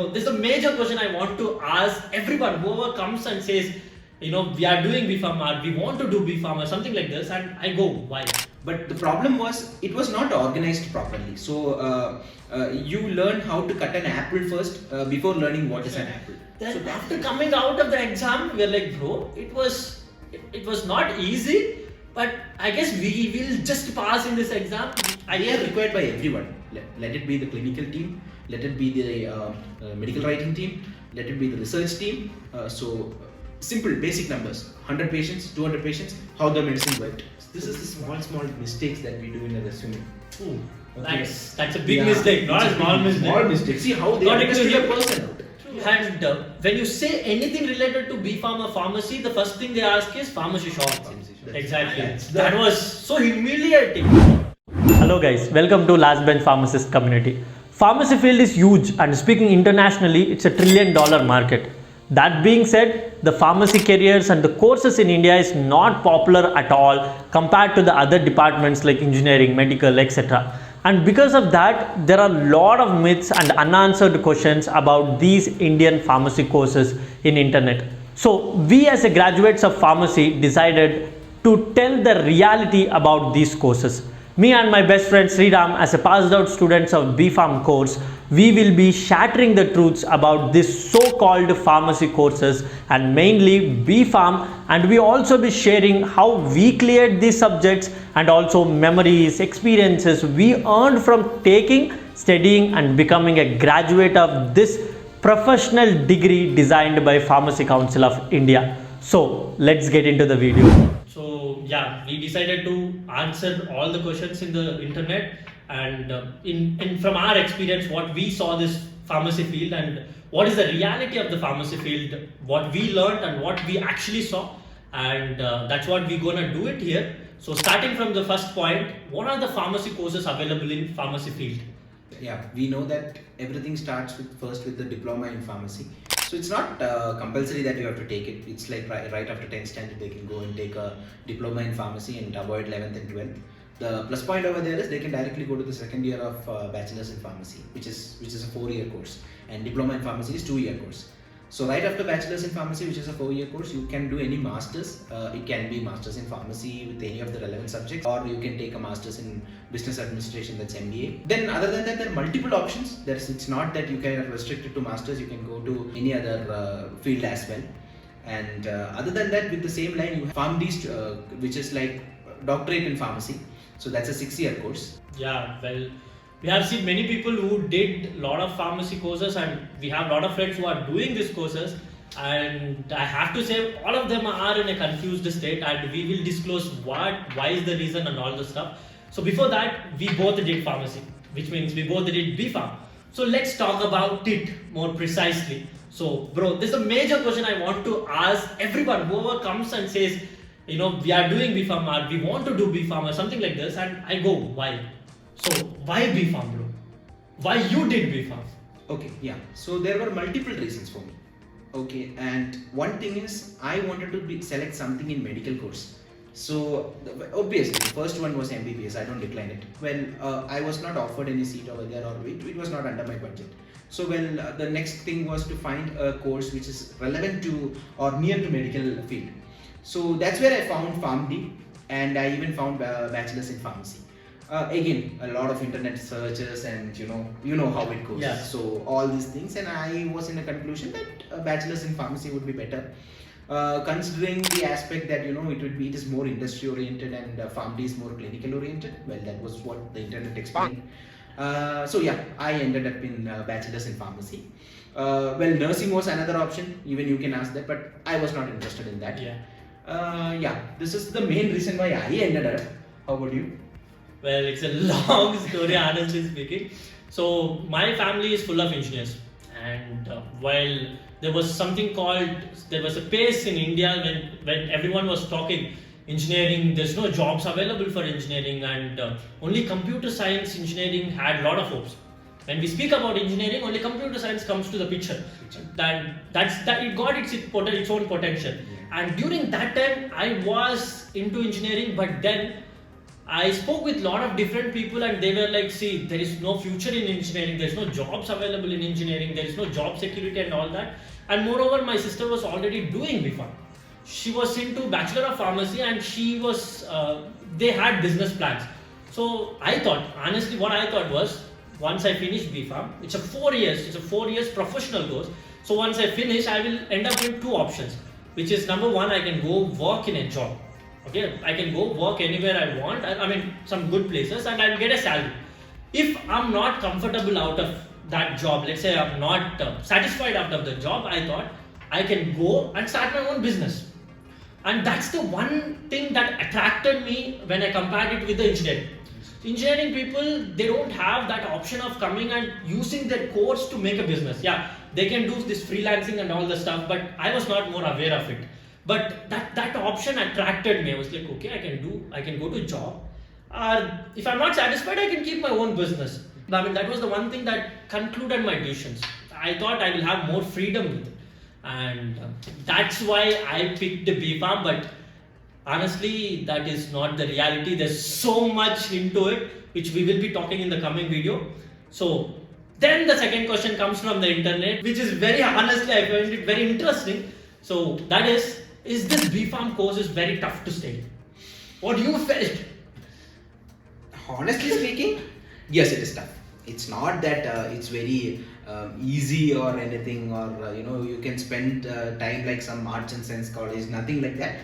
bro, this is a major question I want to ask everyone. Whoever comes and says, we are doing B.pharm or we want to do B.pharm or something like this, and I go, why? But the problem was, it was not organized properly. So you learn how to cut an apple first before learning what is an apple. Then so after coming out of the exam, we're like, bro, it was not easy, but I guess we will just pass in this exam. They are required by everyone. Let it be the clinical team, let it be the medical writing team, let it be the research team. So simple, basic numbers: 100 patients, 200 patients, how the medicine worked. This is the small mistakes that we do in a resume. Ooh, okay. That's a big mistake, not a small mistake. Small mistake. See how they understand a person out. And when you say anything related to B.pharm or pharmacy, the first thing they ask is pharmacy shop. Exactly. That was so humiliating. Hello guys, welcome to Last Bench Pharmacist community. Pharmacy field is huge, and speaking internationally, it's $1 trillion market. That being said, the pharmacy careers and the courses in India is not popular at all compared to the other departments like engineering, medical, etc. And because of that, there are a lot of myths and unanswered questions about these Indian pharmacy courses in internet. So we as a graduates of pharmacy decided to tell the reality about these courses. Me and my best friend SRIRAM, as a passed out students of B.pharm course, we will be shattering the truths about this so-called pharmacy courses and mainly B.pharm, and we also be sharing how we cleared these subjects and also memories, experiences we earned from taking, studying and becoming a graduate of this professional degree designed by Pharmacy Council of India. So let's get into the video. So yeah, we decided to answer all the questions in the internet, and in from our experience, what we saw this pharmacy field and what is the reality of the pharmacy field, what we learned and what we actually saw, and that's what we're gonna do it here. So starting from the first point, what are the pharmacy courses available in pharmacy field? Yeah, we know that everything starts first with the diploma in pharmacy. So it's not compulsory that you have to take it. It's like right after 10th standard they can go and take a diploma in pharmacy and avoid 11th and 12th. The plus point over there is they can directly go to the second year of Bachelors in Pharmacy, which is a 4-year course, and diploma in pharmacy is 2-year course. So right after Bachelors in Pharmacy, which is a 4-year course, you can do any masters. It can be masters in pharmacy with any of the relevant subjects, or you can take a masters in business administration, that's MBA. Then other than that, there are multiple options. It's not that you can restricted to masters, you can go to any other field as well. And other than that, with the same line, you have PharmD, which is like doctorate in pharmacy. So that's a 6-year course. Yeah, well, we have seen many people who did a lot of pharmacy courses, and we have a lot of friends who are doing these courses, and I have to say all of them are in a confused state, and we will disclose why is the reason and all the stuff. So before that, we both did pharmacy, which means we both did B.pharm. So let's talk about it more precisely. So bro, this is a major question I want to ask everyone, whoever comes and says, we are doing B.pharm or we want to do B.pharm or something like this, and I go, why? So why B.pharm, bro? Why you did B.pharm? Okay, yeah. So there were multiple reasons for me. Okay, and one thing is I wanted to select something in medical course. So obviously the first one was MBBS. I don't decline it. Well, I was not offered any seat over there, or it was not under my budget. So the next thing was to find a course which is relevant to or near to medical field. So that's where I found PharmD, and I even found Bachelors in Pharmacy. Again, a lot of internet searches, and you know how it goes. Yeah. So all these things, and I was in a conclusion that Bachelors in Pharmacy would be better, considering the aspect that it is more industry oriented and PharmD is more clinical oriented. Well, that was what the internet explained. So yeah, I ended up in Bachelors in Pharmacy. Well, nursing was another option. Even you can ask that, but I was not interested in that. Yeah. Yeah, this is the main reason why I ended up. How about you? Well, it's a long story, honestly speaking. So my family is full of engineers, and while there was a pace in India when everyone was talking engineering, there's no jobs available for engineering, and only computer science engineering had a lot of hopes. When we speak about engineering, only computer science comes to the picture. That it got its own potential. And during that time, I was into engineering, but then I spoke with a lot of different people and they were like, see, there is no future in engineering, there is no jobs available in engineering, there is no job security and all that. And moreover, my sister was already doing B.pharm. She was into Bachelor of Pharmacy and she was, they had business plans. So I thought, honestly, what I thought was, once I finish B.pharm, it's a 4 years professional course. So once I finish, I will end up with two options, which is number one, I can go work in a job. Okay, I can go work anywhere I want, I mean some good places, and I'll get a salary. If I'm not comfortable out of that job, let's say I'm not satisfied out of the job, I thought I can go and start my own business. And that's the one thing that attracted me when I compared it with the engineering. Engineering people, they don't have that option of coming and using their course to make a business. Yeah, they can do this freelancing and all the stuff, but I was not more aware of it. But that option attracted me. I was like, okay, I can go to job. Or if I'm not satisfied, I can keep my own business. I mean, that was the one thing that concluded my decisions. I thought I will have more freedom with it. And that's why I picked the B.pharm. But honestly, that is not the reality. There's so much into it, which we will be talking in the coming video. So then the second question comes from the internet, which is very honestly, I find it very interesting. So that is this B.pharm course is very tough to study? What you felt? Honestly speaking, yes, it is tough. It's not that it's very easy or anything, or you can spend time like some arts and science college, nothing like that.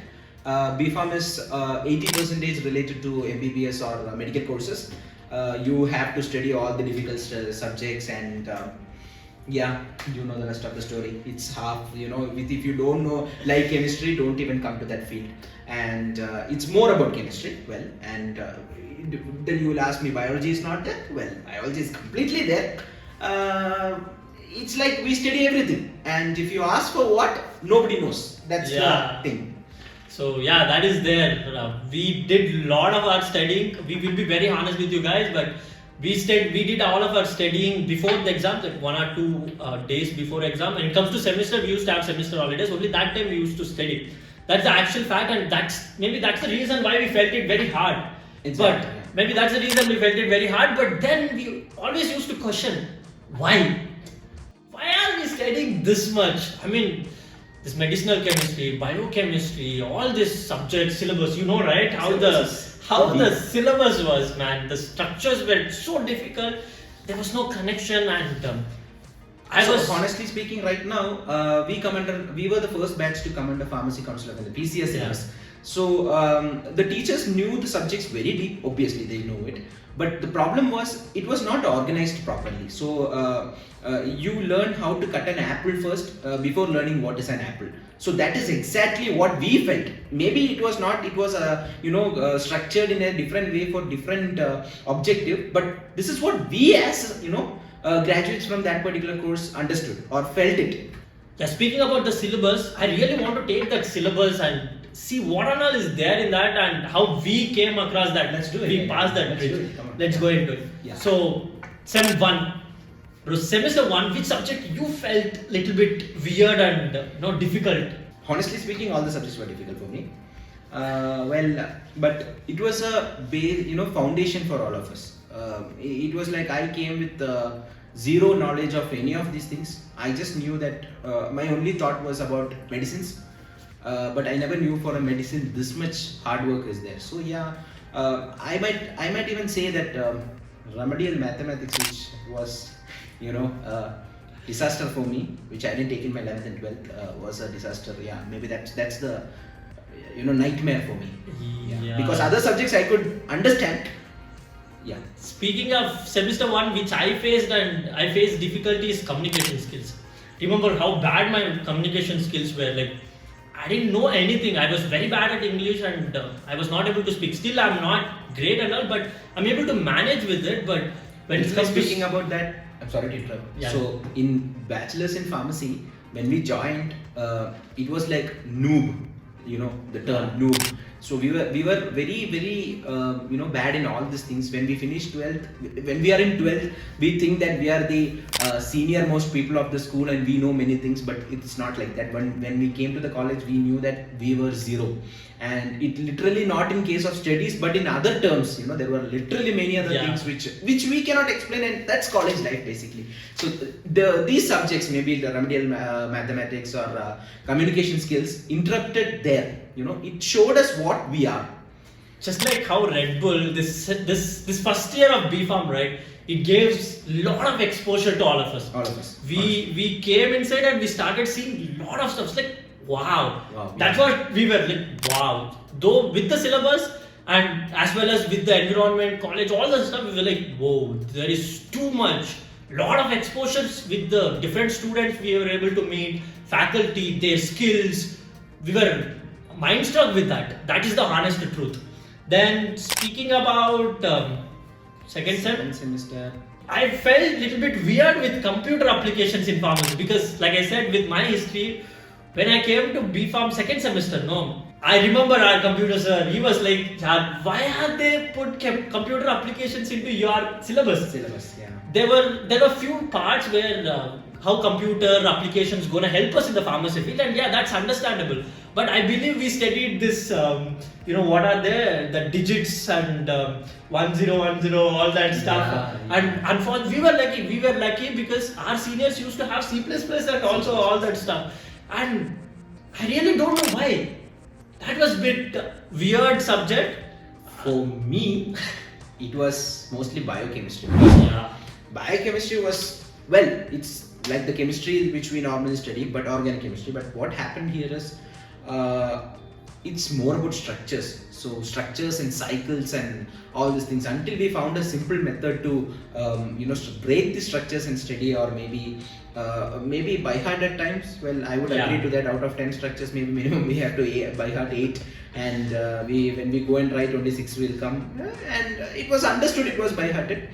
B.pharm is 80% related to MBBS or medical courses. You have to study all the difficult subjects, and yeah, you know the rest of the story. It's half, if you don't know like chemistry, don't even come to that field. And it's more about chemistry. Well, and then you will ask me, biology is not there? Well, biology is completely there. It's like we study everything, and if you ask for what, nobody knows. That's the thing. So yeah, that is there. We did a lot of our studying. We will be very honest with you guys, but we did all of our studying before the exam, like 1 or 2 days before exam. When it comes to semester, we used to have semester holidays. Only that time we used to study. That's the actual fact, and that's the reason why we felt it very hard. Exactly. But maybe that's the reason we felt it very hard. But then we always used to question, why? Why are we studying this much? I mean, this medicinal chemistry, biochemistry, all this subject syllabus, right? How the syllabus was, man. The structures were so difficult. There was no connection, and honestly speaking, right now we were the first batch to come under Pharmacy Council of the PCS syllabus. So the teachers knew the subjects very deep. Obviously, they know it. But the problem was it was not organized properly. So you learn how to cut an apple first before learning what is an apple. So that is exactly what we felt. Maybe it was not. It was structured in a different way for different objective. But this is what we as graduates from that particular course understood or felt it. Yeah, speaking about the syllabus, I really want to take that syllabus and see what all is there in that and how we came across that. Let's do it. We passed that bridge. Let's go into it. Yeah. So, Sem 1. Semester 1, which subject you felt little bit weird and difficult? Honestly speaking, all the subjects were difficult for me. But it was a base, foundation for all of us. It was like I came with zero knowledge of any of these things. I just knew that my only thought was about medicines, but I never knew for a medicine this much hard work is there. So yeah, I might even say that remedial mathematics, which was disaster for me, which I didn't take in my 11th and 12th, was a disaster. Yeah, maybe that's the nightmare for me. Yeah. Because other subjects I could understand. Yeah. Speaking of semester 1, which I faced difficulties, communication skills. Remember how bad my communication skills were. Like, I didn't know anything. I was very bad at English and I was not able to speak. Still, I'm not great and all, but I'm able to manage with it. But when it comes speaking about that, I'm sorry to interrupt. Yeah. So in Bachelors in Pharmacy, when we joined, it was like noob. the term noob. So we were very bad in all these things. When we finished 12th, when we are in 12th, we think that we are the senior most people of the school and we know many things, but it's not like that. When we came to the college, we knew that we were zero. And it literally not in case of studies, but in other terms, there were literally many other things which we cannot explain, and that's college life basically. So these subjects, maybe the remedial mathematics or communication skills, interrupted there. It showed us what we are. Just like how Red Bull, this first year of B.pharm, right? It gives a lot of exposure to all of us. All of us. We came inside and we started seeing a lot of stuff. It's like, wow. That's what we were like, wow. Though with the syllabus and as well as with the environment, college, all that stuff, we were like, whoa, there is too much. Lot of exposures with the different students we were able to meet, faculty, their skills. We were mind struck with that. That is the honest truth. Then speaking about second semester, I felt a little bit weird with computer applications in pharmacy because, like I said, with my history, when I came to B.pharm second semester, I remember our computer sir, he was like, why have they put computer applications into your syllabus? Yeah. There were few parts where how computer applications gonna help us in the pharmacy field, and that's understandable. But I believe we studied this, what are there, the digits and 1010, all that stuff. And unfortunately, we were lucky because our seniors used to have C++ and also all that stuff. And I really don't know why. That was a bit weird subject. For me, it was mostly biochemistry. Yeah. Biochemistry was, it's like the chemistry which we normally study, but organic chemistry. But what happened here is, it's more about structures. So structures and cycles and all these things, until we found a simple method to break the structures and study, or maybe by heart at times. I would agree to that. Out of 10 structures, maybe minimum we have to by heart 8, and when we go and write, only 6 will come. And it was understood, it was by hearted.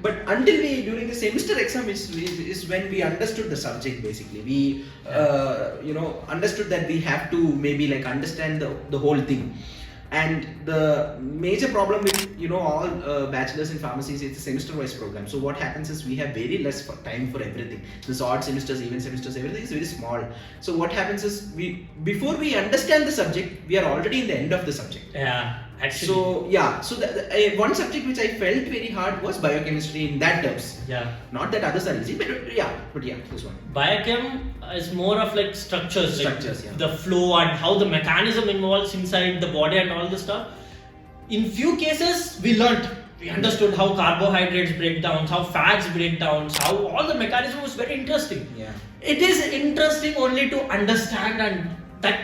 But until during the semester exam is when we understood the subject basically. We understood that we have to maybe understand the whole thing. And the major problem with all bachelors in pharmacy is it's a semester-wise program. So what happens is we have very less time for everything. This odd semesters, even semesters, everything is very small. So what happens is before we understand the subject, we are already in the end of the subject. Yeah. Actually. So one subject which I felt very hard was biochemistry in that terms. Yeah. Not that others are easy, but this one. Biochem is more of like structures, the flow and how the mechanism involves inside the body and all the stuff. In few cases, we understood how carbohydrates break down, how fats break down, how all the mechanism was very interesting. Yeah. It is interesting only to understand, and that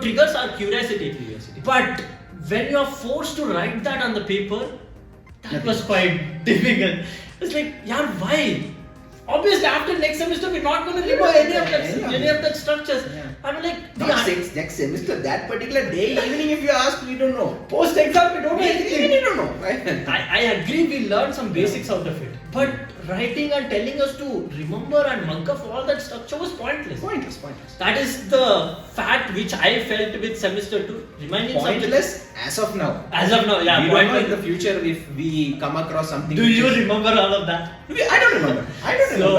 triggers our curiosity. But when you are forced to write that on the paper, that was quite difficult. It's like, why? Obviously, after next semester, we're not going to remember any of that structures. Yeah. I'm like, next semester, that particular day, evening, if you ask, we don't know. Post exam, we don't know anything. We don't know. I agree, we learned some basics out of it. But writing and telling us to remember and mug up all that structure was pointless. That is the fact which I felt with semester 2. Reminding pointless as of now. We don't know in the future if we come across something. Do you remember all of that? I don't remember.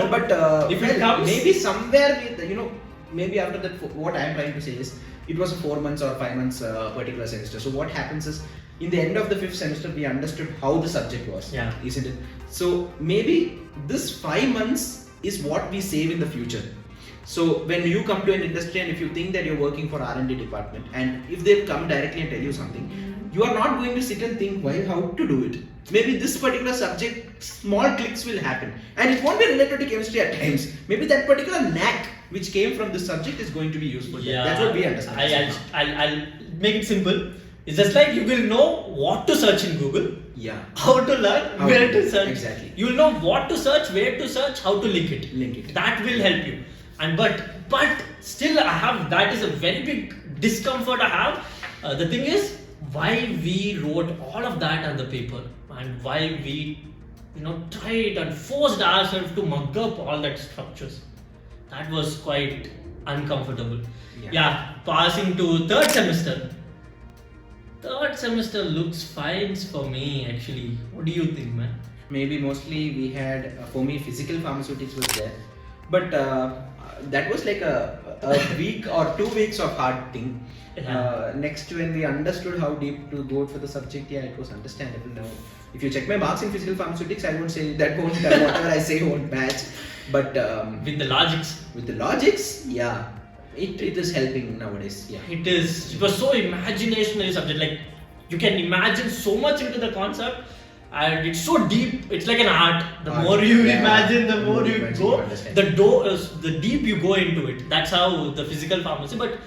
But if it comes, maybe somewhere with maybe after that, what I am trying to say is it was a 4 months or 5 months particular semester. So what happens is, in the end of the 5th semester, we understood how the subject was, isn't it? So maybe this 5 months is what we save in the future. So when you come to an industry and if you think that you're working for R&D department, and if they come directly and tell you something, you are not going to sit and think how to do it. Maybe this particular subject, small clicks will happen, and it won't be related to chemistry at times. Maybe that particular knack which came from this subject is going to be useful. That's what we understand. I'll make it simple. It's just like you will know what to search in Google. Yeah. How to learn, where to search. Exactly. You will know what to search, where to search, how to link it. That will help you. And but still, that is a very big discomfort I have. The thing is, why we wrote all of that on the paper, and why we tried and forced ourselves to mug up all that structures. That was quite uncomfortable. Yeah. Yeah, passing to third semester. Third semester looks fine for me actually. What do you think, man? Maybe mostly we had, for me, physical pharmaceutics was there, but that was like a week or 2 weeks of hard thing. Yeah. Next, when we understood how deep to go for the subject, yeah, it was understandable now. If you check my marks in physical pharmaceutics, I won't say that won't whatever I say won't match, but With the logics. with the logics, yeah, it is helping nowadays. Yeah. It was so imaginationary subject. Like you can imagine so much into the concept, and it's so deep. It's like an art. The Art, more you yeah. imagine, the more you imagine, go. you understand. The deep you go into it. That's how the physical pharmacy. But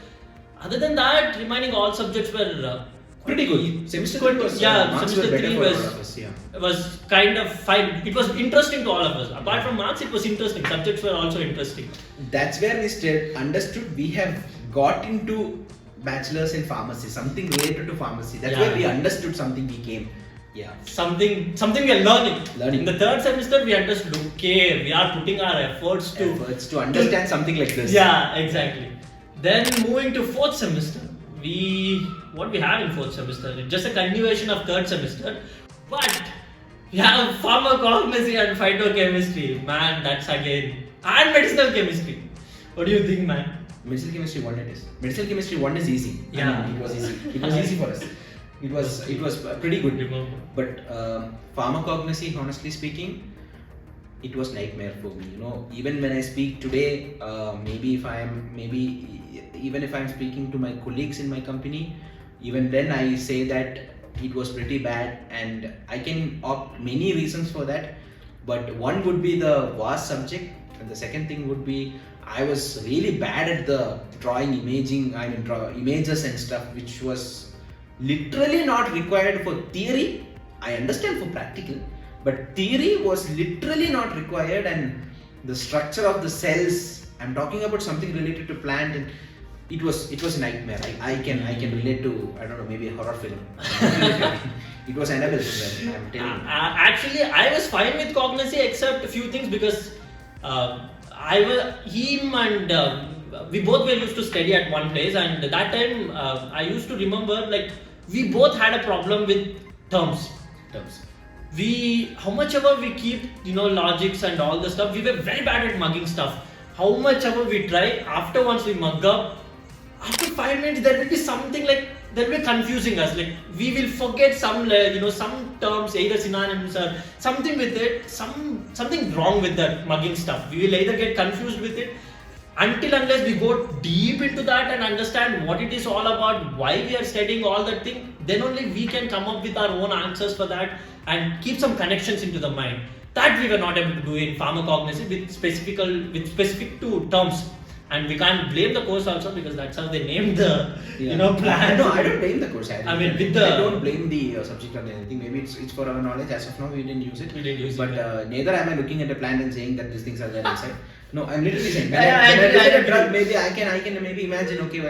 other than that, remaining all subjects were Pretty good. Semester good. 3 was, Yeah, marks semester were better 3 for all was of us, yeah. was kind of fine. It was interesting to all of us. Apart from marks, it was interesting. Subjects were also interesting. That's where we understood we have got into bachelors in pharmacy, something related to pharmacy. That's Yeah. where we understood something we came. Yeah. Something we are learning. Learning. In the third semester, we understood. Okay, we are putting our efforts To understand something like this. Yeah, exactly. Then moving to fourth semester, what we have in fourth semester is just a continuation of third semester, but we have pharmacognosy and phytochemistry. Man, that's again, and medicinal chemistry. What do you think, man? Medicinal chemistry 1 it is. Medicinal chemistry 1 is easy. Yeah. It was easy. It was easy for us. It was pretty good. Remember. But pharmacognosy, honestly speaking, it was nightmare for me. Even when I speak today, even if I'm speaking to my colleagues in my company, even then I say that it was pretty bad, and I can opt many reasons for that. But one would be the vast subject, and the second thing would be I was really bad at the drawing images and stuff, which was literally not required for theory. I understand for practical, but theory was literally not required, and the structure of the cells, I'm talking about something related to plant, and it was a nightmare. I can relate to, I don't know, maybe a horror film. It was Annabelle, I'm telling you. Actually, I was fine with cognosy except a few things because we both were used to study at one place, and that time I used to remember like we both had a problem with terms. How much ever we keep, logics and all the stuff, we were very bad at mugging stuff. How much ever we try, after once we mug up, after 5 minutes there will be something like, that will be confusing us. Like we will forget some terms, either synonyms or something with it, something wrong with that mugging stuff. We will either get confused with it unless we go deep into that and understand what it is all about, why we are studying all that thing, then only we can come up with our own answers for that and keep some connections into the mind. That we were not able to do in pharmacognosy with specific to terms. And we can't blame the course also because that's how they named the plan. No, I don't blame the course. I don't blame the subject or anything. Maybe it's for our knowledge. As of now, we didn't use it. But neither am I looking at a plant and saying that these things are there inside. No, I'm literally saying when I look at a drug, maybe I can maybe imagine. Okay,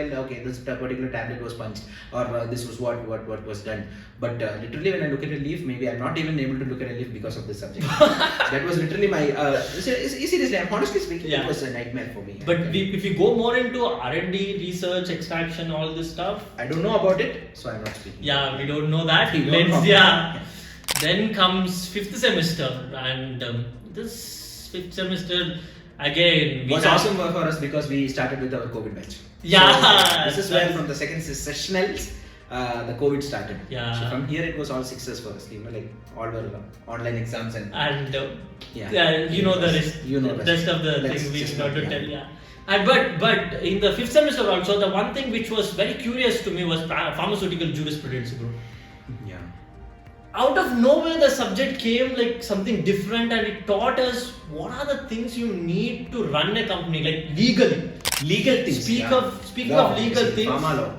this particular tablet was punched, or this was what was done. But literally, when I look at a leaf, maybe I'm not even able to look at a leaf because of this subject. That was literally my. Seriously, I'm honestly speaking, it was a nightmare for me. But if we go more into R&D, research, extraction, all this stuff, I don't know about it, so I'm not speaking. Yeah, we don't know that. Then comes fifth semester, and this fifth semester. Again, was awesome for us because we started with our COVID batch. Yeah, so this is where from the second sessionals, the COVID started. Yeah. So from here it was all success for us. Like all were online exams and the rest of the things we did not tell. Yeah. And but in the fifth semester also, the one thing which was very curious to me was pharmaceutical jurisprudence, bro. Yeah. Out of nowhere, the subject came like something different, and it taught us what are the things you need to run a company, like legally. Legal things. Speaking of legal things, pharma law.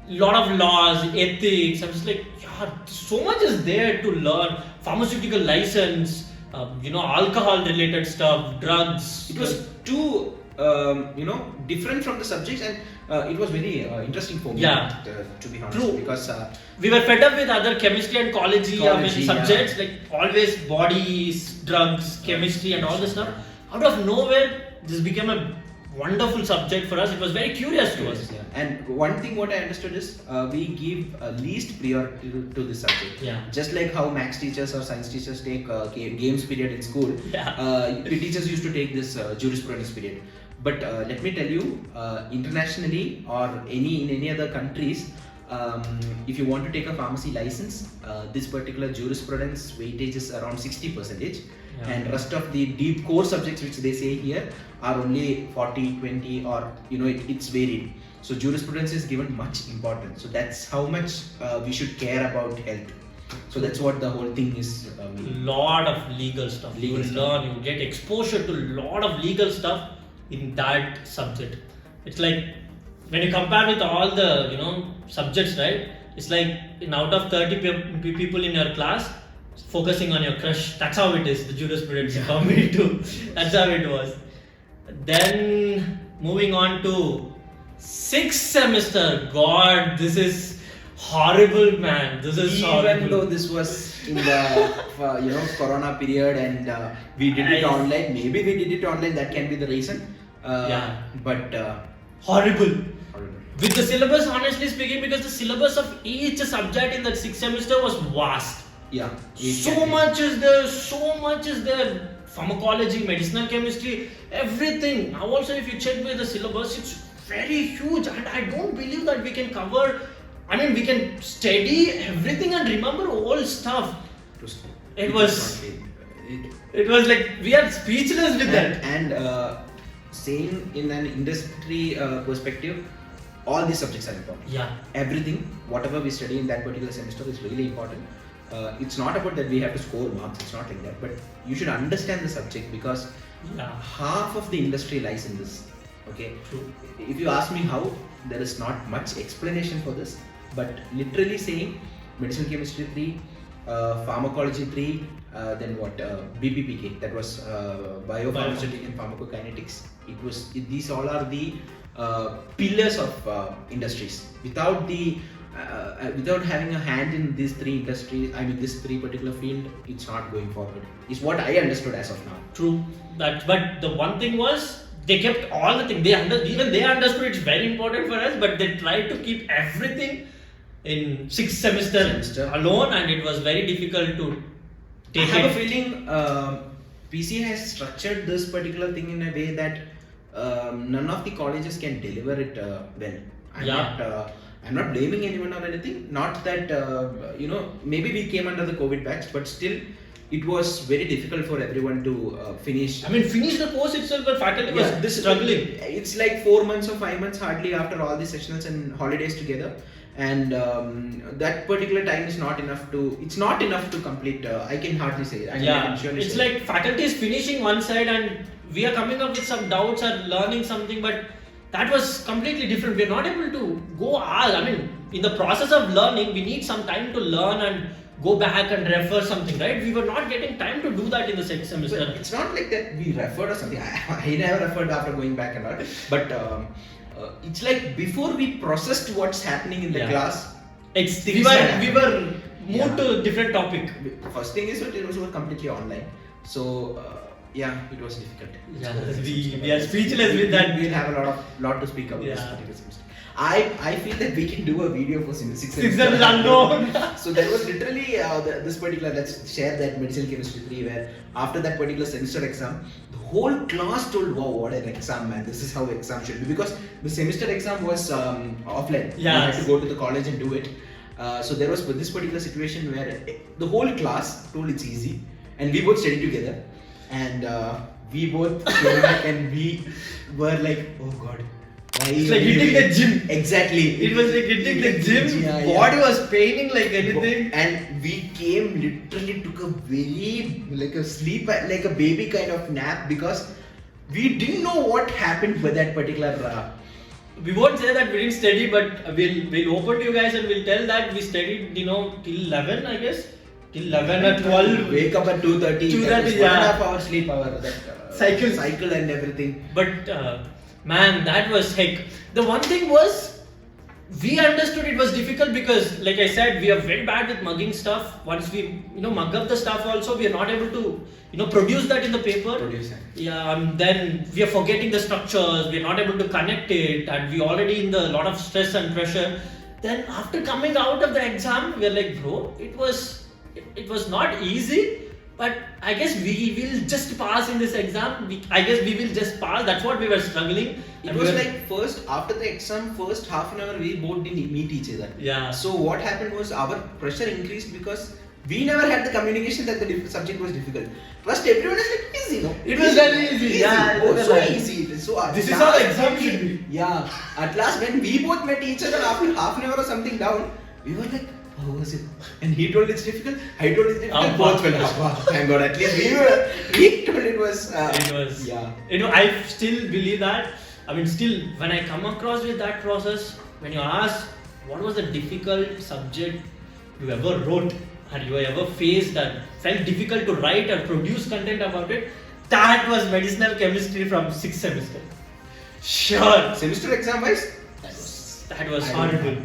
Lot of laws, ethics. I'm just like, so much is there to learn. Pharmaceutical license, alcohol-related stuff, drugs. It was too, different from the subjects, and it was very interesting for me. Yeah. To be honest, True. because we were fed up with other chemistry and ecology, subjects, like always bodies, drugs, chemistry, and all this stuff. Out of nowhere, this became a wonderful subject for us. It was very curious to us. Yeah. And one thing what I understood is we give least priority to this subject. Yeah. Just like how maths teachers or science teachers take games period in school, the teachers used to take this jurisprudence period. But let me tell you, internationally or in any other countries, if you want to take a pharmacy license, this particular jurisprudence weightage is around 60%, and rest of the deep core subjects which they say here are only 40, 20, or it's varied. So jurisprudence is given much importance. So that's how much we should care about health. So that's what the whole thing is. Lot of legal stuff. You get exposure to lot of legal stuff in that subject. It's like when you compare with all the subjects, right? It's like out of 30 people in your class, focusing on your crush. That's how it is. The jurisprudence for me too. That's how it was. Then moving on to 6th semester. God, this is horrible, man. This is horrible. Even though this was in the Corona period and we did it online. Maybe we did it online. That can be the reason. But horrible. With the syllabus, honestly speaking, because the syllabus of each subject in that 6th semester was vast. Yeah. So much is there. Pharmacology, medicinal chemistry, everything. Now also, if you check with the syllabus, it's very huge, and I don't believe that we can cover. I mean, we can study everything and remember all stuff. It was like we are speechless with that. And saying in an industry perspective, all these subjects are important. Yeah. Everything, whatever we study in that particular semester is really important. It's not about that we have to score marks, it's not like that, but you should understand the subject because half of the industry lies in this. Okay. True. If you ask me how, there is not much explanation for this, but literally saying medicinal chemistry 3, pharmacology 3, then what, BPPK, that was biopharmaceutical and pharmacokinetics. These all are the pillars of industries. Without having a hand in these 3 industries, this 3 particular field, it's not going forward. Is what I understood as of now. True. But the one thing was they kept all the things. Even they understood it's very important for us, but they tried to keep everything in 6th semester alone, and it was very difficult to take it. I have a feeling PC has structured this particular thing in a way that none of the colleges can deliver it well. I'm not blaming anyone or anything. Not that maybe we came under the COVID batch, but still it was very difficult for everyone to finish. Finish the course itself, but faculty was struggling. It's like 4 months or 5 months hardly after all the sessionals and holidays together, and that particular time is not enough to. It's not enough to complete. I can hardly say it. I can surely it's say like faculty is finishing one side, and we are coming up with some doubts and learning something, but that was completely different. We're not able to go in the process of learning, we need some time to learn and go back and refer something, right? We were not getting time to do that in the 6th semester. But it's not like that we referred or something. I never referred after going back and all. But it's like before we processed what's happening in the class, we were moved to a different topic. First thing is that it was completely online. So it was difficult. We are speechless with that. We'll have a lot to speak about this particular semester. I feel that we can do a video for 6th semester unknown. So there was literally this particular, let's share that medicinal chemistry 3, where after that particular semester exam, the whole class told, wow, what an exam, man, this is how exam should be, because the semester exam was offline. You had to go to the college and do it. So there was this particular situation where the whole class told it's easy, and we both studied together, and we both came back and we were like, oh god. It's like hitting the gym. Exactly. It was like hitting the gym. Body was paining like anything. And we came, literally took a very, like a sleep, like a baby kind of nap, because we didn't know what happened with that particular. We won't say that we didn't study, but we'll open to you guys and we'll tell that we studied, till 11, I guess. Till 11 or 12. Wake up at 2:30. 2:30, 1.5 hours sleep hour. Cycle and everything. But man, that was heck. The one thing was, we understood it was difficult because, like I said, we are very bad with mugging stuff. Once we, mug up the stuff also, we are not able to, produce that in the paper. Produce it. Yeah, and then we are forgetting the structures, we are not able to connect it, and we already in the lot of stress and pressure. Then after coming out of the exam, we are like, bro, it was not easy, but I guess we will just pass in this exam. I guess we will just pass. That's what we were struggling. It was like first, after the exam, first half an hour we both didn't meet each other. Yeah. So what happened was our pressure increased because we never had the communication that the subject was difficult. First everyone is like easy, no? It was very easy. Yeah. Oh, so easy. So this is how the exam should be. Yeah. At last when we both met each other after half an hour or something down, we were like, how was it? And he told it's difficult, I told it's difficult. Both went, thank God, at least we told it was. It was. Yeah. I still believe that. I mean, still, when I come across with that process, when you ask what was the difficult subject you ever wrote or you ever faced that felt difficult to write or produce content about it, that was medicinal chemistry from 6th semester. Sure. Semester exam wise, That was horrible.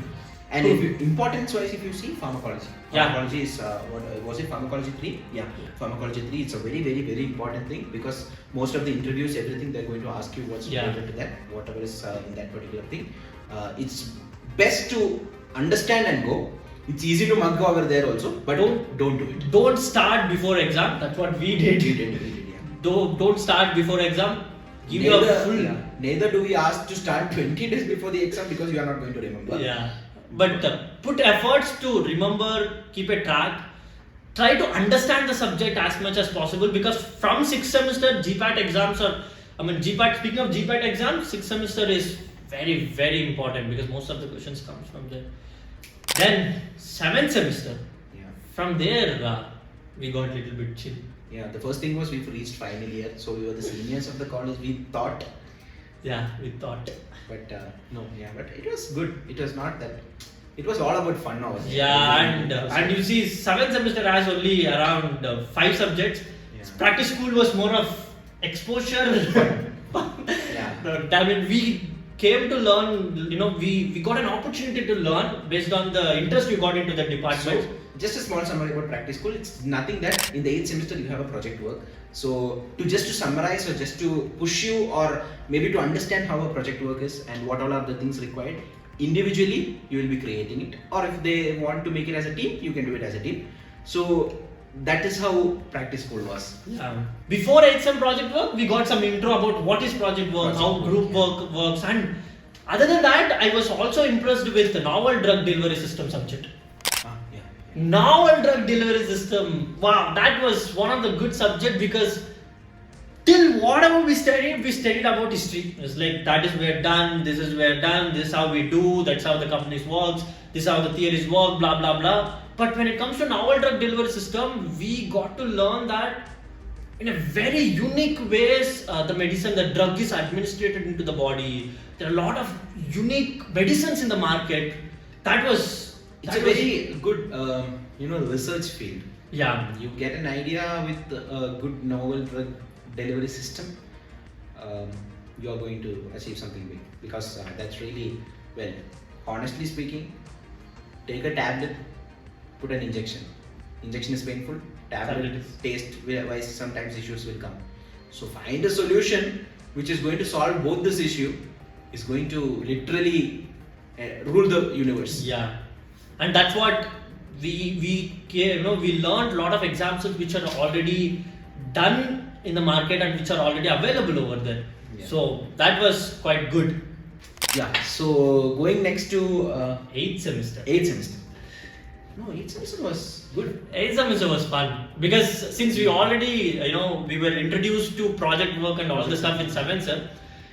And if importance wise, if you see pharmacology, Yeah. pharmacology is what was it? Pharmacology 3? Yeah, pharmacology 3. It's a very, very, very important thing because most of the interviews, everything they're going to ask you what's related to that, whatever is in that particular thing. It's best to understand and go. It's easy to mug over there also, but don't do it. Don't start before exam. That's what we did. We did, yeah. Don't start before exam. Give you a full. Yeah. Neither do we ask to start 20 days before the exam because you are not going to remember. Yeah. But put efforts to remember, keep a track, try to understand the subject as much as possible because from 6th semester GPAT exams GPAT, speaking of GPAT exams, 6th semester is very, very important because most of the questions comes from there. Then 7th semester, from there we got a little bit chill. Yeah, the first thing was we've reached final year, so we were the seniors of the college, we thought. Yeah, we thought. But but it was good. It was not that. It was all about fun now. Yeah, and you see, 7th semester has only around 5 subjects. Yeah. Practice school was more of exposure. Yeah. I mean, we came to learn. We got an opportunity to learn based on the interest we got into the department. So, just a small summary about practice school. It's nothing that in the 8th semester you have a project work. So to summarize or just to push you or maybe to understand how a project work is and what all are the things required, individually you will be creating it. Or if they want to make it as a team, you can do it as a team. So that is how practice school was. Yeah. Before 8th sem project work, we got some intro about what is project work, how group work works, and other than that, I was also impressed with the novel drug delivery system subject. Novel drug delivery system. Wow, that was one of the good subject because till whatever we studied about history. It's like that is where done, this is where done, this is how we do, that's how the companies works, this is how the theories work, blah blah blah. But when it comes to novel drug delivery system, we got to learn that in a very unique ways the medicine, the drug is administered into the body. There are a lot of unique medicines in the market. It's a very good, research field. Yeah. You get an idea with a good novel drug delivery system, you are going to achieve something big because that's really, well, honestly speaking, take a tablet, put an injection. Injection is painful, tablet taste wise sometimes issues will come. So find a solution which is going to solve both this issue, is going to literally rule the universe. Yeah. And that's what we learned a lot of examples which are already done in the market and which are already available over there. Yeah. So that was quite good. Yeah. So going next to 8th semester. 8th semester. No, 8th semester was good. 8th semester was fun because since we already we were introduced to project work and all the stuff in 7th sem.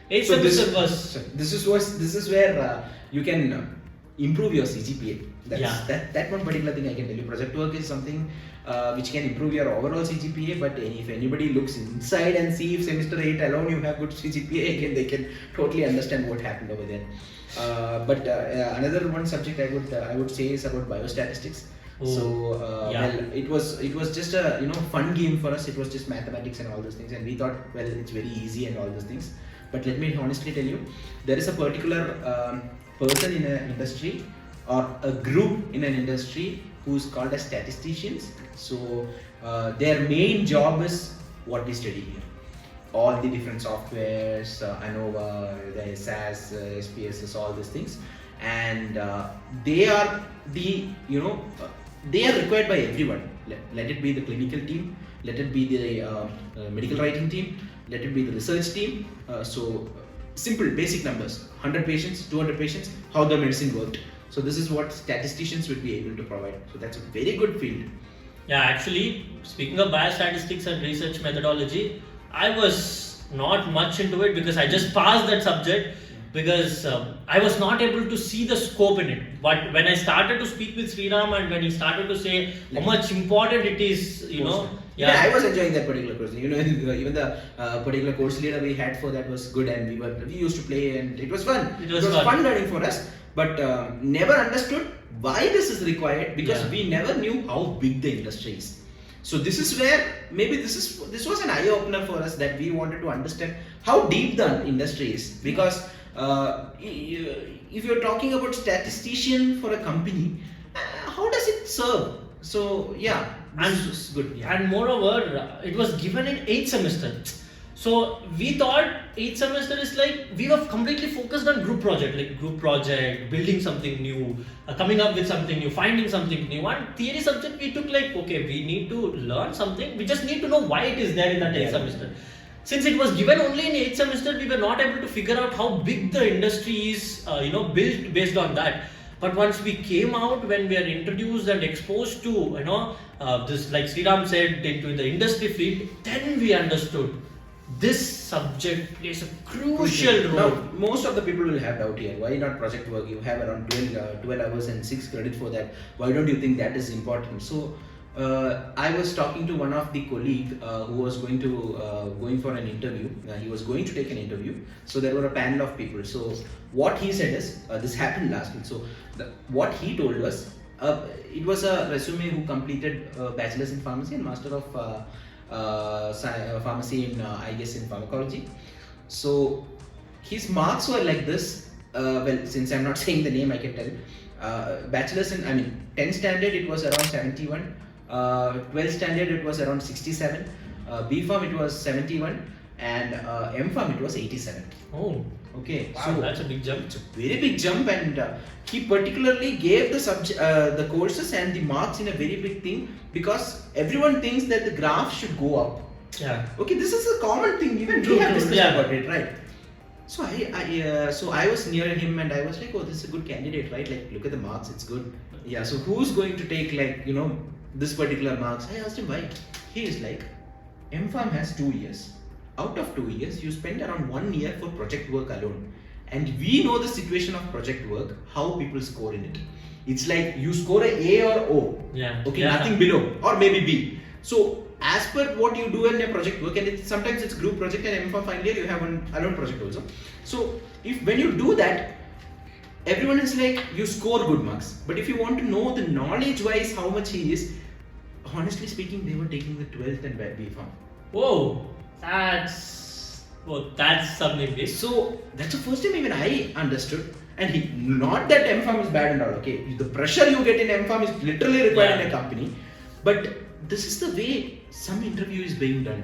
8th semester was. This is where you can improve your CGPA. That one particular thing I can tell you. Project work is something which can improve your overall CGPA, but if anybody looks inside and see if semester 8 alone you have good CGPA, again they can totally understand what happened over there. But another one subject I would say is about biostatistics. So well, it was just a fun game for us. It was just mathematics and all those things, and we thought, well, it's very easy and all those things. But let me honestly tell you, there is a particular person in an industry or a group in an industry who's called as statisticians. So their main job is what we study here. All the different softwares, ANOVA, the SAS, SPSS, all these things. And they are the, they are required by everyone. Let it be the clinical team, let it be the medical writing team, let it be the research team. So simple, basic numbers, 100 patients, 200 patients, how the medicine worked. So this is what statisticians would be able to provide. So that's a very good field. Yeah, actually, speaking of biostatistics and research methodology, I was not much into it because I just passed that subject because I was not able to see the scope in it. But when I started to speak with SRIRAM and when he started to say how much important it is, Yeah, I was enjoying that particular course. Even the particular course leader we had for that was good, and we used to play, and it was fun. It was fun learning for us, but never understood why this is required because we never knew how big the industry is. So this is where maybe this was an eye opener for us, that we wanted to understand how deep the industry is, because if you're talking about statistician for a company, how does it serve? So yeah, this was good. Yeah. And moreover, it was given in 8th semester. So we thought 8th semester is like, we were completely focused on group project, building something new, coming up with something new, finding something new. And theory subject we took like, okay, we need to learn something, we just need to know why it is there in that 8th semester. Since it was given only in 8th semester, we were not able to figure out how big the industry is, built based on that. But once we came out, when we are introduced and exposed to, this, like SRIRAM said, into the industry field, then we understood this subject plays a crucial role. Now, most of the people will have doubt here. Why not project work? You have around 12 hours and 6 credit for that. Why don't you think that is important? So, I was talking to one of the colleague who was going for an interview. He was going to take an interview. So there were a panel of people. So what he said is, this happened last week. So what he told was, it was a resume who completed Bachelors in Pharmacy and Master of Pharmacy in, I guess, in Pharmacology. So his marks were like this. Well, since I'm not saying the name, I can tell. Bachelors in, 10th standard it was around 71. 12th standard it was around 67. B.pharm it was 71, and M.PHARM it was 87. Oh, okay. Wow, so that's a big jump. It's a very big jump, and he particularly gave the courses and the marks in a very big thing, because everyone thinks that the graph should go up. Yeah. Okay, this is a common thing. Even we have discussed about it, right? So I was near him and I was like, oh, this is a good candidate, right? Like, look at the marks, it's good. Yeah. So who's going to take this particular marks? I asked him why. He is like, M.PHARM has 2 years. Out of 2 years, you spend around 1 year for project work alone. And we know the situation of project work, how people score in it. It's like you score A or O. Yeah. Okay, nothing below, or maybe B. So as per what you do in a project work, and sometimes it's group project, and M.PHARM final year you have an alone project also. So when you do that, everyone is like, you score good marks. But if you want to know the knowledge wise how much he is, honestly speaking, they were taking the 12th and B.pharm. Whoa, that's something big. So that's the first time even I understood. And not that M.PHARM is bad and all, okay. The pressure you get in M.PHARM is literally required in a company. But this is the way some interview is being done.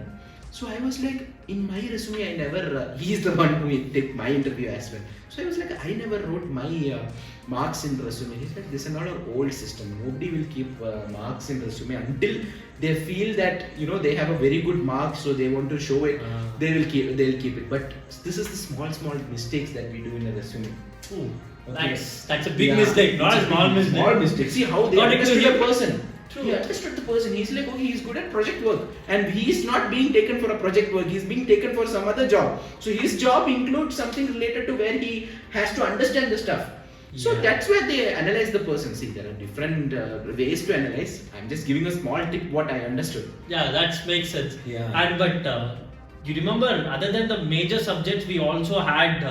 So I was like, in my resume, I never, he is the one who did my interview as well. So I was like, I never wrote my marks in resume. He's like, this is not an old system. Nobody will keep marks in resume until they feel that, they have a very good mark, so they want to show it. They'll keep it. But this is the small mistakes that we do in a resume. Ooh, okay. That's a big mistake, not a small mistake. Small mistake. See how they understood the person. True. He understood the person. He's like, okay, he's good at project work, and he's not being taken for a project work. He's being taken for some other job. So his job includes something related to where he has to understand the stuff. So that's where they analyze the person. See, there are different ways to analyze. I'm just giving a small tip what I understood. Yeah, that makes sense. Yeah. And but you remember, other than the major subjects, we also had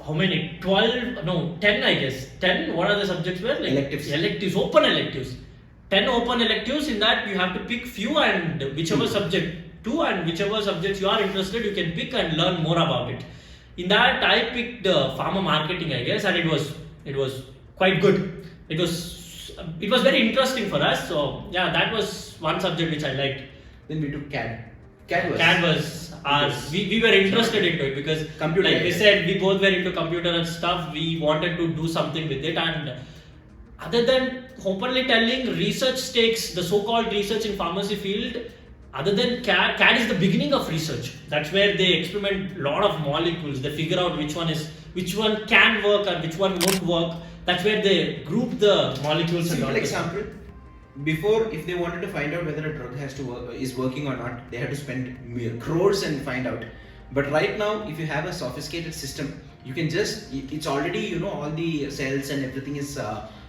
how many? 12? No, 10 I guess. 10? What are the subjects were? Like electives, open electives. 10 open electives. In that you have to pick few and whichever subject to, and whichever subjects you are interested, you can pick and learn more about it. In that, I picked pharma marketing, I guess, and it was quite good. It was very interesting for us. So yeah, that was one subject which I liked. Then we took CAD. CAD was ours. We were interested into it because, computer, like we said, we both were into computer and stuff. We wanted to do something with it, and other than openly telling research stakes, the so-called research in pharmacy field, other than CAD is the beginning of research. That's where they experiment a lot of molecules. They figure out which one can work and which one won't work. That's where they group the molecules. Simple example. Before, if they wanted to find out whether a drug is working or not, they had to spend crores and find out. But right now, if you have a sophisticated system, you can it's already, all the cells and everything is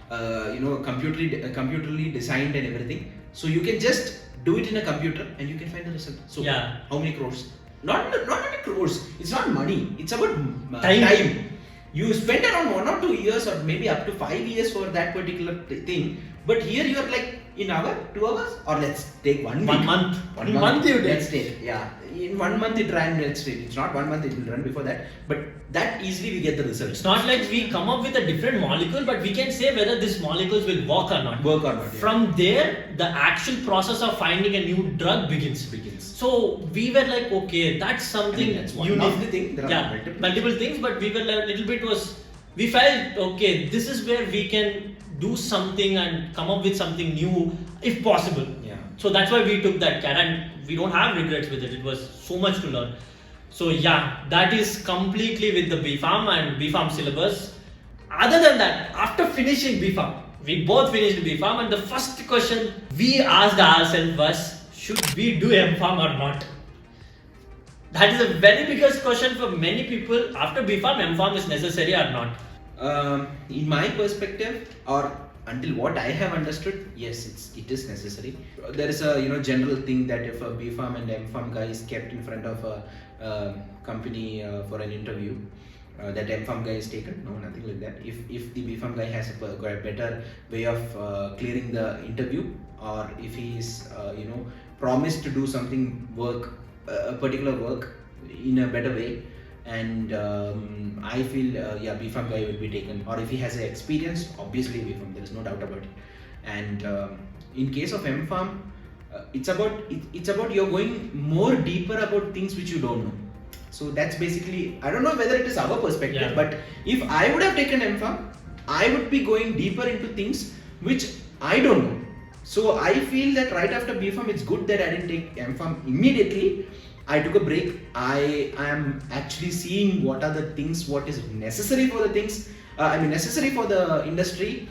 computerly designed and everything. So you can just do it in a computer and you can find the result. So yeah. How many crores? Not many crores. It's not money. It's about time. You spend around 1 or 2 years or maybe up to 5 years for that particular thing. But here you are like in hour, 2 hours, or let's take 1 week. 1 month. 1 month. Let's take, yeah. In 1 month it ran, let's take. It's not 1 month, it will run before that. But that easily we get the result. It's not like we come up with a different molecule, but we can say whether these molecules will work or not. Yeah. From there, the actual process of finding a new drug begins. So we were like, okay, that's something that's one of the thing. There are multiple things, but we were a little bit we felt, okay, this is where we can do something and come up with something new if possible. Yeah. So that's why we took that CAD, and we don't have regrets with it. It was so much to learn. So yeah, that is completely with the B.pharm and B.pharm syllabus. Other than that, after finishing B.pharm, we both finished B.pharm, and the first question we asked ourselves was, should we do M.PHARM or not? That is a very biggest question for many people. After B.pharm, M.PHARM is necessary or not? In my perspective, or until what I have understood, yes, it is necessary. There is a general thing that if a B.pharm and M.PHARM guy is kept in front of a company for an interview, that M.PHARM guy is taken. No, nothing like that. If the B.pharm guy has a better way of clearing the interview, or if he is promised to do something a particular work in a better way, and I feel B.pharm guy will be taken. Or if he has the experience, obviously B.pharm, there is no doubt about it. And in case of M.PHARM, it's about you're going more deeper about things which you don't know. So that's basically, I don't know whether it is our perspective, but if I would have taken M.PHARM, I would be going deeper into things which I don't know. So I feel that right after B.pharm, it's good that I didn't take M.PHARM immediately. I took a break. I am actually seeing what are the things, what is necessary for the things, necessary for the industry.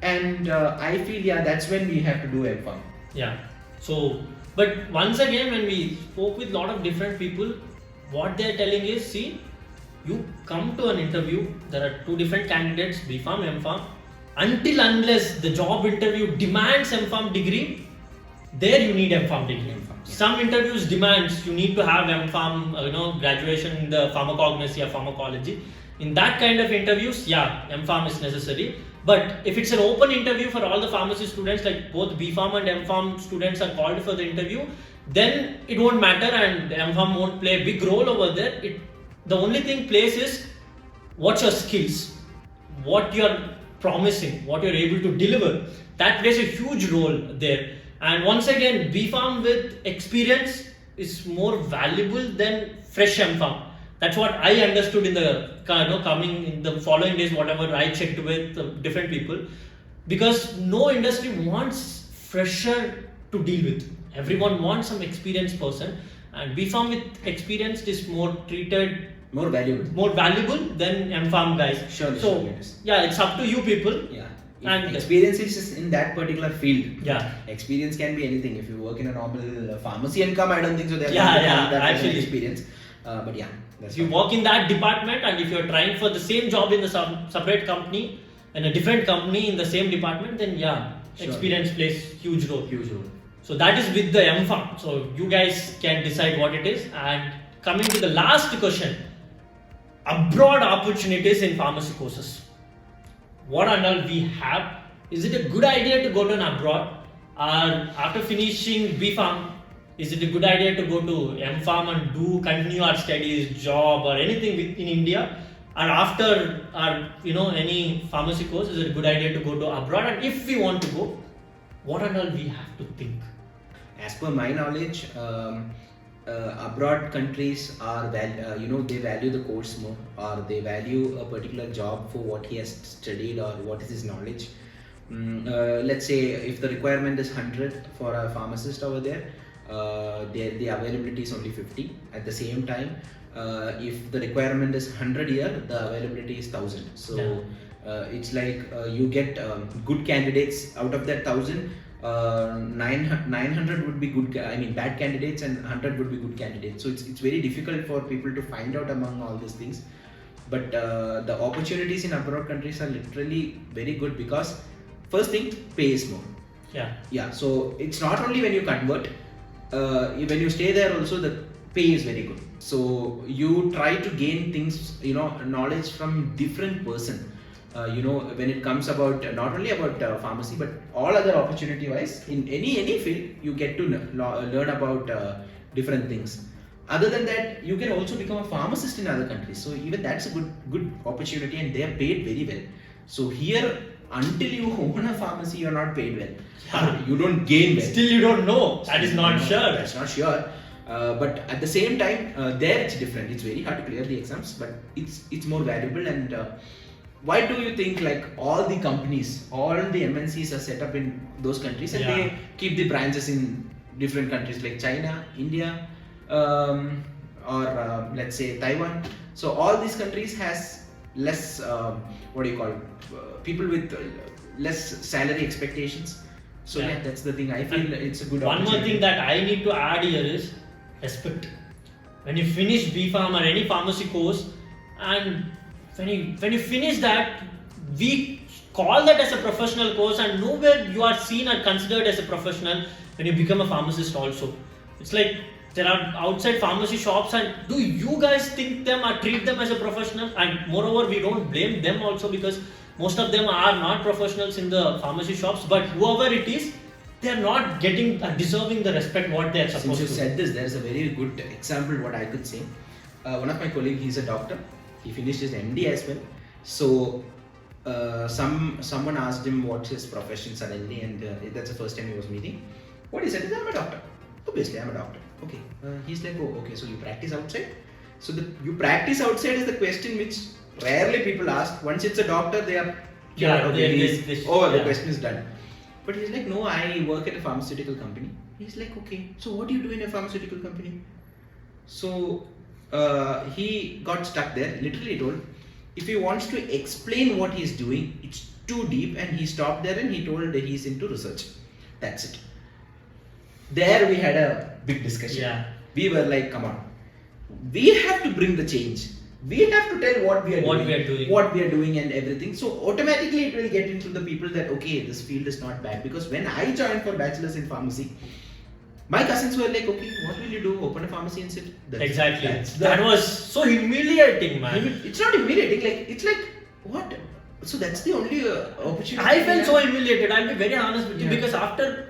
And I feel, that's when we have to do M.PHARM. Yeah. So, but once again, when we spoke with a lot of different people, what they're telling is, see, you come to an interview, there are 2 different candidates, B.pharm, M.PHARM. Unless the job interview demands M.PHARM degree, there you need M.PHARM degree. Some interviews demands you need to have M.PHARM, graduation in the pharmacognosy or pharmacology. In that kind of interviews, M.PHARM is necessary. But if it's an open interview for all the pharmacy students, like both B.pharm and M.PHARM students are called for the interview, then it won't matter and M.PHARM won't play a big role over there. The only thing plays is what's your skills, what you're promising, what you're able to deliver. That plays a huge role there. And once again, B.pharm with experience is more valuable than fresh M.PHARM. That's what I understood in the coming in the following days, whatever I checked with different people. Because no industry wants fresher to deal with. Everyone wants some experienced person, and B.pharm with experienced is more treated, more valuable than M.PHARM guys. Surely. It's up to you people. Yeah. And experience is in that particular field. Yeah. Experience can be anything. If you work in a normal pharmacy and come, I don't think so. That actually experience. But that's you work in that department, and if you're trying for the same job in the separate company, in a different company in the same department, then experience plays huge role. So that is with the M.PHARM. So you guys can decide what it is. And coming to the last question, abroad opportunities in pharmacy courses. What and all we have? Is it a good idea to go to an abroad? Or after finishing B.pharm, is it a good idea to go to M.PHARM and continue our studies, job or anything in India? And after our, any pharmacy course, is it a good idea to go to abroad? And if we want to go, what and all we have to think? As per my knowledge, abroad countries are they value the course more, or they value a particular job for what he has studied or what is his knowledge. Let's say if the requirement is 100 for a pharmacist over there, the availability is only 50. At the same time, if the requirement is 100 here, the availability is 1000. So it's like you get good candidates out of that 1000. 900 would be bad candidates, and 100 would be good candidates. So it's very difficult for people to find out among all these things. But the opportunities in abroad countries are literally very good, because first thing, pay is more. Yeah. So it's not only when you convert, when you stay there also the pay is very good. So you try to gain things, knowledge from different person. When it comes about not only about pharmacy but all other opportunity wise in any field, you get to learn about different things. Other than that, you can also become a pharmacist in other countries. So even that's a good opportunity, and they are paid very well. So here, until you own a pharmacy, you are not paid well. You don't gain well. Still, you don't know. That is not sure. That's not sure. But at the same time, there it's different. It's very hard to clear the exams, but it's more valuable. And why do you think like all the companies, all the MNCs are set up in those countries, and they keep the branches in different countries like China, India, or let's say Taiwan? So all these countries has less people with less salary expectations. So that's the thing. I feel it's a good One opportunity. more thing that I need to add here is respect. When you finish B.pharm or any pharmacy course, and when you finish that, we call that as a professional course, and nowhere you are seen or considered as a professional when you become a pharmacist also. It's like there are outside pharmacy shops, and do you guys think them or treat them as a professional? And moreover, we don't blame them also, because most of them are not professionals in the pharmacy shops, but whoever it is, they are not getting deserving the respect what they are supposed to. Since you said this, there is a very good example what I could say. One of my colleagues, he's a doctor. He finished his MD as well. So someone asked him what's his profession suddenly, and that's the first time he was meeting. What he said is, I'm a doctor. Obviously, I'm a doctor. Okay. He's like, oh, okay. So you practice outside? So you practice outside is the question which rarely people ask. Once it's a doctor, they are the question is done. But he's like, no, I work at a pharmaceutical company. He's like, okay. So what do you do in a pharmaceutical company? So he got stuck there. Literally told, if he wants to explain what he's doing, it's too deep, and he stopped there and he told that he's into research. That's it. There we had a big discussion. We were like, come on, we have to bring the change. We have to tell what we are doing and everything. So automatically it will get into the people that, okay, this field is not bad. Because when I joined for Bachelors in Pharmacy, my cousins were like, okay, what will you do? Open a pharmacy and sit? Exactly. That was so humiliating, man. It's not humiliating. It's like, what? So that's the only opportunity. I felt so humiliated. I'll be very honest with you, because after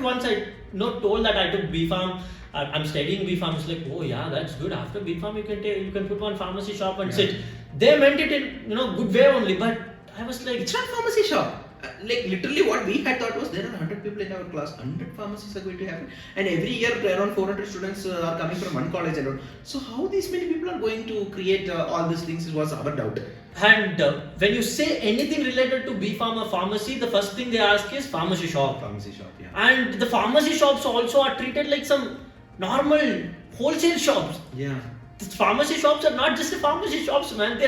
once I told that I took B.pharm, I'm studying B.pharm. It's like, oh yeah, that's good. After B.pharm, you can put one pharmacy shop and sit. They meant it in good way only, but I was like, it's not pharmacy shop. Like literally what we had thought was, there are 100 people in our class, 100 pharmacies are going to happen, and every year around 400 students are coming from one college alone. So how these many people are going to create all these things was our doubt. And when you say anything related to B.pharm or pharmacy, the first thing they ask is pharmacy shop. Pharmacy shop, yeah. And the pharmacy shops also are treated like some normal wholesale shops. Yeah. The pharmacy shops are not just the pharmacy shops, man.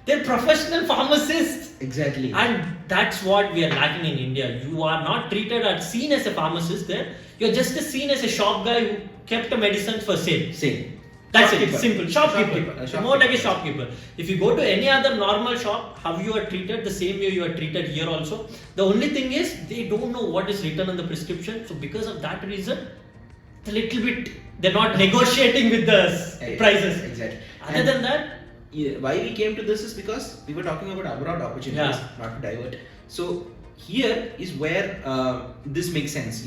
They're professional pharmacists. Exactly. And that's what we are lacking in India. You are not treated or seen as a pharmacist there. You're just seen as a shop guy who kept a medicine for sale. That's it. Simple. Shopkeeper. More like a shopkeeper. If you go to any other normal shop, how you are treated, the same way you are treated here also. The only thing is, they don't know what is written on the prescription. So because of that reason, a little bit, they're not negotiating with the prices. Exactly. Other than that, why we came to this is because we were talking about abroad opportunities, not to divert. So here is where this makes sense.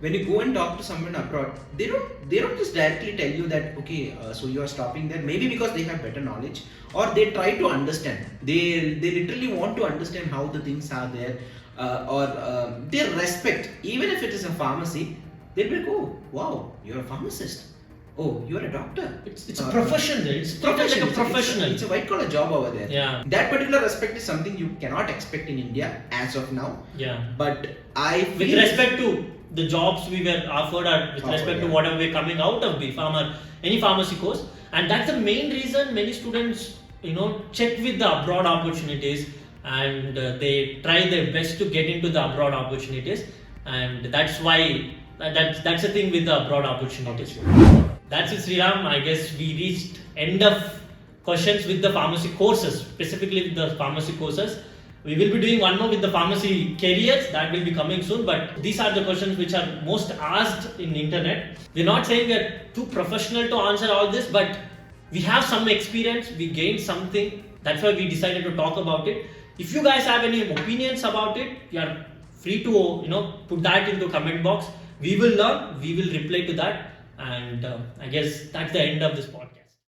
when you go and talk to someone abroad, they don't just directly tell you that okay, so you are stopping there. Maybe because they have better knowledge, or they try to understand. They literally want to understand how the things are there, or they respect. Even if it is a pharmacy, they'll be like, oh wow, you're a pharmacist. Oh, you're a doctor. It's a profession there. It's profession. like a professional. It's a white collar job over there. Yeah. That particular respect is something you cannot expect in India as of now. Yeah. But I feel With respect to the jobs we were offered, or with respect to whatever we're coming out of B.pharm or any pharmacy course, and that's the main reason many students, check with the abroad opportunities, and they try their best to get into the abroad opportunities, and that's why that's the thing with the abroad opportunities. That's it, Sriram. I guess we reached end of questions with the pharmacy courses, specifically with the pharmacy courses. We will be doing one more with the pharmacy careers, that will be coming soon, but these are the questions which are most asked in the internet. We're not saying we're too professional to answer all this, but we have some experience, we gained something, that's why we decided to talk about it. If you guys have any opinions about it, you are free to put that into comment box. We will learn, we will reply to that, and I guess that's the end of this podcast.